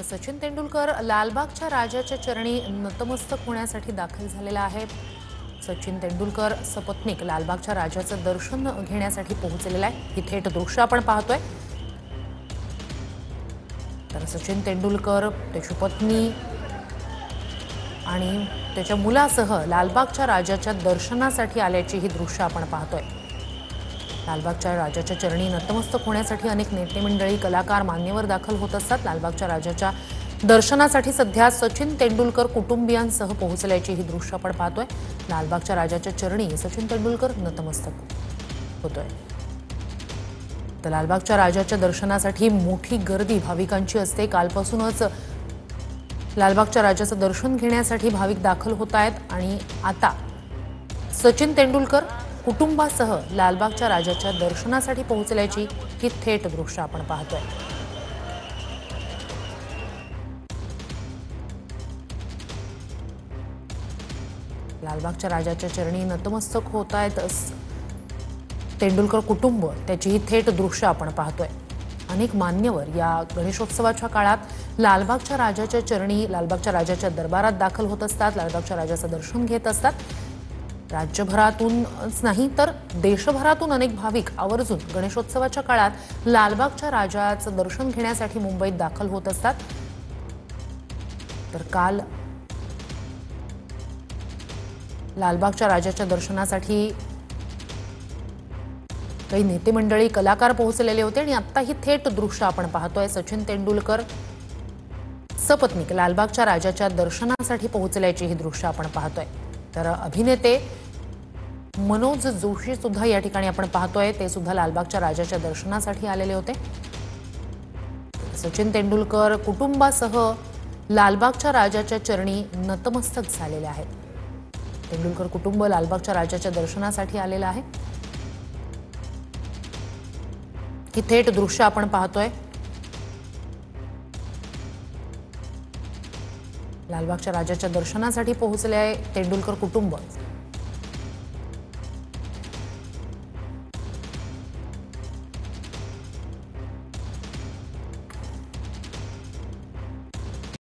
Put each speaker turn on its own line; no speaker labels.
सचिन तेंडुलकर लालबागच्या राजाच्या चरणी नतमस्तक होण्यासाठी दाखल झालेला आहे। सचिन तेंडुलकर सपत्नीक लालबागच्या राजाचं दर्शन घेण्यासाठी पोहोचलेला आहे। ही थेट दृश्य आपण पाहतोय। तर सचिन तेंडुलकर, त्याची पत्नी आणि त्याच्या मुलासह लालबागच्या राजाच्या दर्शनासाठी आल्याची ही दृश्य आपण पाहतोय। लालबागच्या राजाच्या चरणी नतमस्तक होण्यासाठी अनेक नेते मंडळी, कलाकार, मान्यवर दाखल होत असतात। लालबागच्या राजाच्या दर्शनासाठी सध्या सचिन तेंडुलकर कुटुंबियांसह पोहोचल्याची ही दृश्य आपण पाहतोय। लालबागच्या राजाच्या चरणी सचिन तेंडुलकर नतमस्तक होतोय। तर लालबागच्या राजाच्या दर्शनासाठी मोठी गर्दी भाविकांची असते। कालपासूनच लालबागच्या राजाचं दर्शन घेण्यासाठी भाविक दाखल होत आहेत आणि आता सचिन तेंडुलकर कुटुंबासह लालबागच्या राजाच्या दर्शनासाठी पोहोचल्याची ही थेट दृश्य आपण पाहतोय। लालबागच्या राजाच्या चरणी नतमस्तक होत आहेत तेंडुलकर कुटुंब, त्याची ही थेट दृश्य आपण पाहतोय। अनेक मान्यवर या गणेशोत्सवाच्या काळात लालबागच्या राजाच्या चरणी, लालबागच्या राजाच्या दरबारात दाखल होत असतात, लालबागच्या राजाचं दर्शन घेत असतात। राज्यभरातूनच नाही तर देशभरातून अनेक भाविक आवर्जून गणेशोत्सवाच्या काळात लालबागच्या राजाचं दर्शन घेण्यासाठी मुंबईत दाखल होत असतात। तर काल लालबागच्या राजाच्या दर्शनासाठी काही नेते मंडळी, कलाकार पोहोचलेले होते आणि आता ही थेट दृश्य आपण पाहतोय। सचिन तेंडुलकर सपत्नीक लालबागच्या राजाच्या दर्शनासाठी पोहोचल्याची ही दृश्य आपण पाहतोय। तर अभिनेते मनोज जोशी सुद्धा या ठिकाणी आपण पाहतोय, ते सुद्धा लालबागच्या राजाच्या दर्शनासाठी आलेले होते। सचिन तेंडुलकर कुटुंबासह लालबागच्या राजाच्या चरणी नतमस्तक झालेले आहेत। तेंडुलकर कुटुंब लालबागच्या राजाच्या दर्शनासाठी आलेलं आहे। ही थेट दृश्य आपण पाहतोय। लालबागच्या राजाच्या दर्शनासाठी पोहोचले आहे तेंडुलकर कुटुंब।